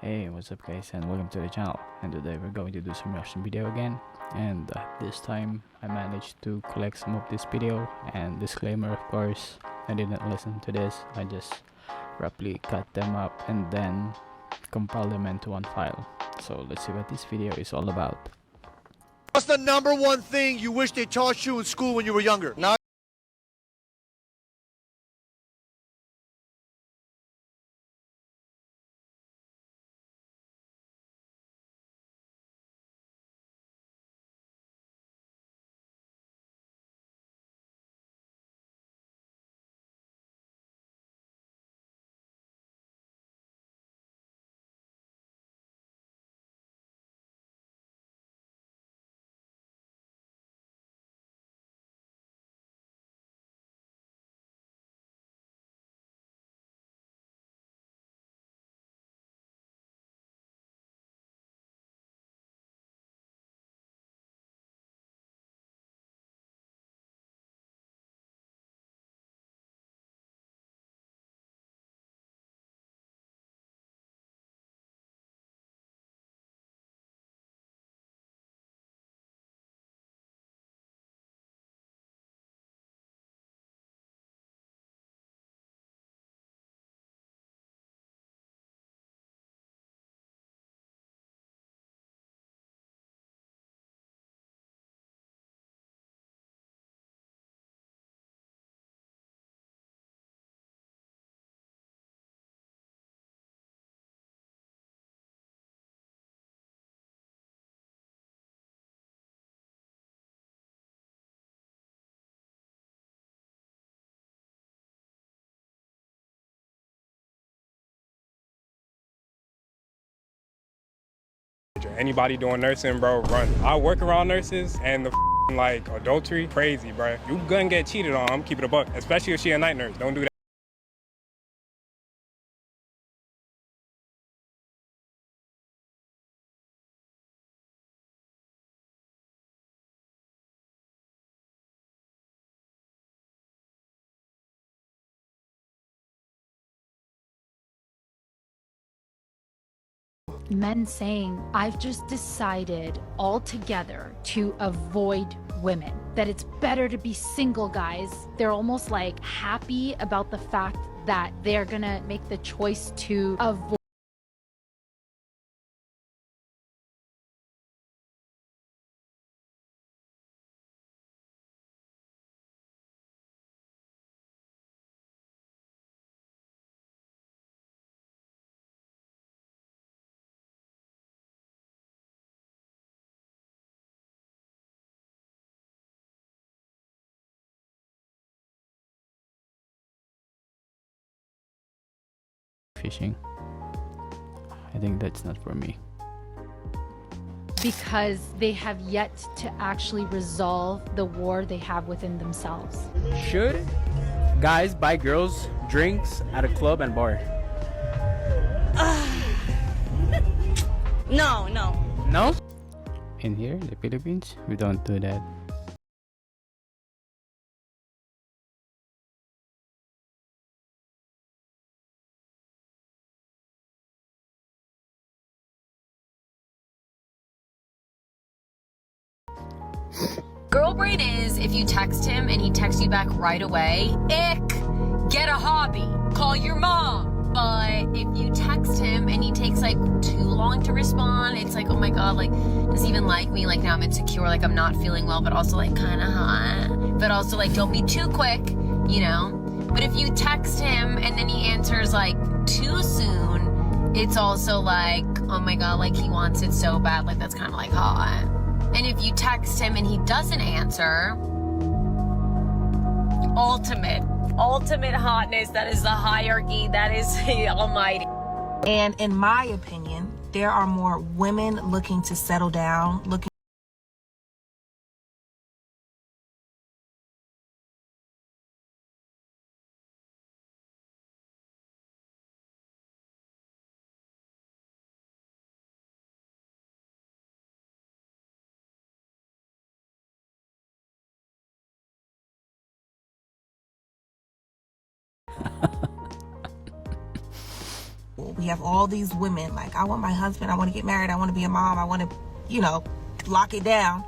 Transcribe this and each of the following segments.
Hey, what's up guys, and welcome to the channel. And today we're going to do some reaction video again, and this time I managed to collect some of this video. And disclaimer, of course, I didn't listen to this. I just roughly cut them up and then compile them into one file. So let's see what this video is all about. What's the number one thing you wish they taught you in school when you were younger? Not Anybody doing nursing, bro, run. I work around nurses and the like adultery, crazy, bro. You gonna get cheated on, I'm keeping it a buck. Especially if she a night nurse, don't do that. Men saying, I've just decided altogether to avoid women, that it's better to be single, guys. They're almost like happy about the fact that they're gonna make the choice to avoid. Fishing. I think that's not for me. Because they have yet to actually resolve the war they have within themselves. Should guys buy girls drinks at a club and bar? No. No? In here, the Philippines, we don't do that. Girl brain is if you text him and he texts you back right away, ick, get a hobby, call your mom. But if you text him and he takes like too long to respond, it's like, oh my god, like, does he even like me? Like, now I'm insecure, like I'm not feeling well, but also like kind of hot. But also like, don't be too quick, you know? But if you text him and then he answers like too soon, it's also like, oh my god, like he wants it so bad, like that's kind of like hot. And if you text him and he doesn't answer, ultimate hotness, that is the hierarchy, that is the almighty. And in my opinion, there are more women looking to settle down, looking We have all these women like, I want my husband, I want to get married, I want to be a mom, I want to, you know, lock it down.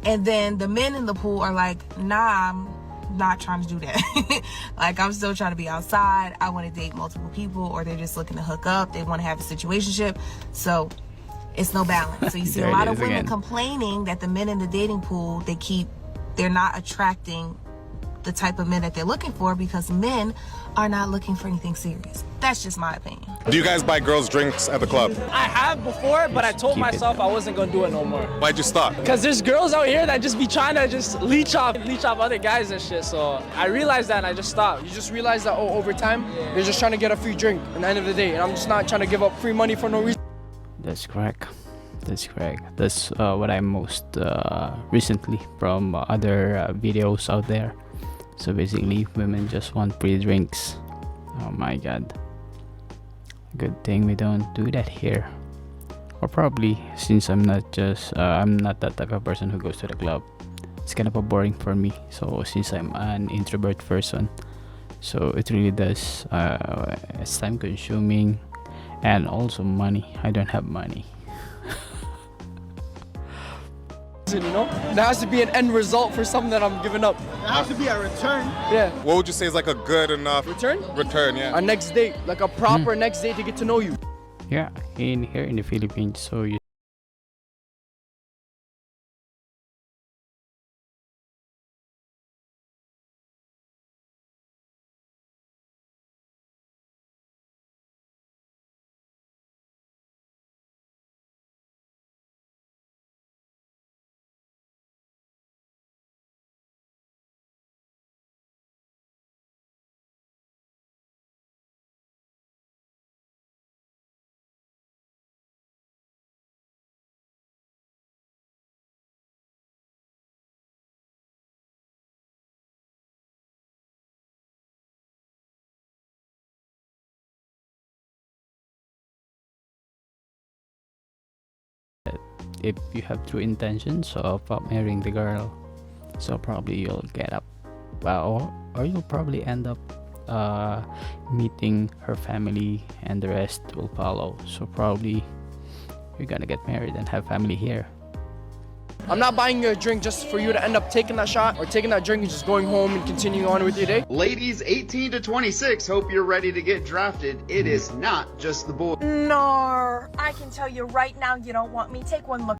And then the men in the pool are like, nah, I'm not trying to do that. Like, I'm still trying to be outside. I want to date multiple people, or they're just looking to hook up. They want to have a situationship. So it's no balance. So you see a lot of women complaining that the men in the dating pool, they're not attracting the type of men that they're looking for because men are not looking for anything serious. That's just my opinion. Do you guys buy girls drinks at the club? I have before, but I told myself I wasn't gonna do it no more. Why'd you stop? Cause there's girls out here that just be trying to just leech off other guys and shit. So I realized that and I just stopped. You just realize that over time, they're just trying to get a free drink at the end of the day. And I'm just not trying to give up free money for no reason. That's correct. That's correct. That's what I most recently from other videos out there. So basically, women just want free drinks. Oh my god. Good thing we don't do that here. Or probably, since I'm not that type of person who goes to the club, it's kind of a boring for me. So since I'm an introvert person, so it really does, it's time consuming and also money. I don't have money. You know, there has to be an end result for something that I'm giving up. There has to be a return. Yeah. What would you say is like a good enough return? Return, yeah. A next date, like a proper next date to get to know you. Yeah, here in the Philippines, so you if you have true intentions of marrying the girl, so probably you'll get up, or you'll probably end up meeting her family and the rest will follow. So probably you're gonna get married and have family here. I'm not buying you a drink just for you to end up taking that shot or taking that drink and just going home and continuing on with your day. Ladies 18 to 26, hope you're ready to get drafted. It is not just the boys. No, I can tell you right now you don't want me. Take one look.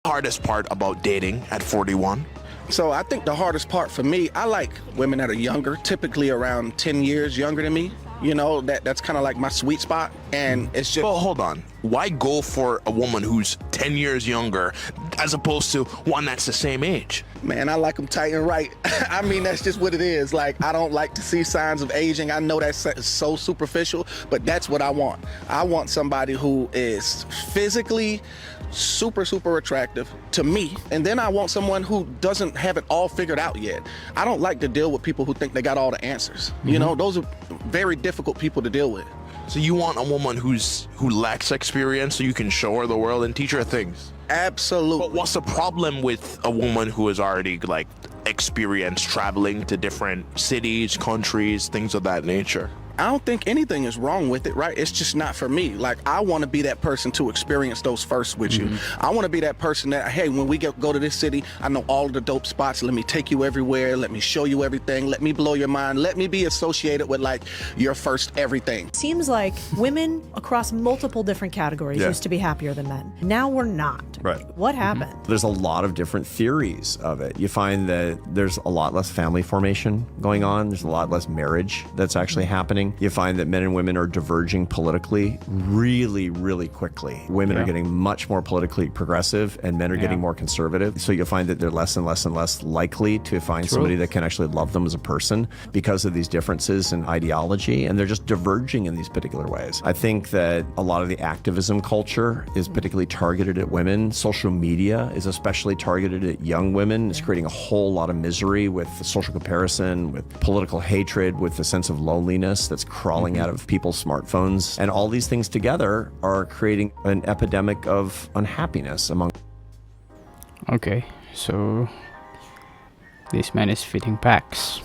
Hardest part about dating at 41? So I think the hardest part for me, I like women that are younger, typically around 10 years younger than me. You know, that's kind of like my sweet spot. And it's just... Well, hold on. Why go for a woman who's 10 years younger as opposed to one that's the same age? Man, I like them tight and right. I mean, that's just what it is. Like, I don't like to see signs of aging. I know that's so superficial, but that's what I want. I want somebody who is physically super attractive to me, and then I want someone who doesn't have it all figured out yet. I don't like to deal with people who think they got all the answers. You know, those are very difficult people to deal with. So you want a woman who lacks experience so you can show her the world and teach her things? Absolutely. But what's the problem with a woman who is already like experienced traveling to different cities, countries, things of that nature? I don't think anything is wrong with it, right? It's just not for me. Like, I want to be that person to experience those first with you. I want to be that person that, hey, when we go to this city, I know all of the dope spots. Let me take you everywhere. Let me show you everything. Let me blow your mind. Let me be associated with, like, your first everything. Seems like women across multiple different categories used to be happier than men. Now we're not. Right. What happened? There's a lot of different theories of it. You find that there's a lot less family formation going on. There's a lot less marriage that's actually happening happening. You find that men and women are diverging politically really, really quickly. Women are getting much more politically progressive and men are getting more conservative. So you'll find that they're less and less and less likely to find somebody that can actually love them as a person because of these differences in ideology, and they're just diverging in these particular ways. I think that a lot of the activism culture is particularly targeted at women. Social media is especially targeted at young women. It's creating a whole lot of misery with the social comparison, with political hatred, with the sense of loneliness that's crawling out of people's smartphones. And all these things together are creating an epidemic of unhappiness among. Okay, so this man is fitting packs.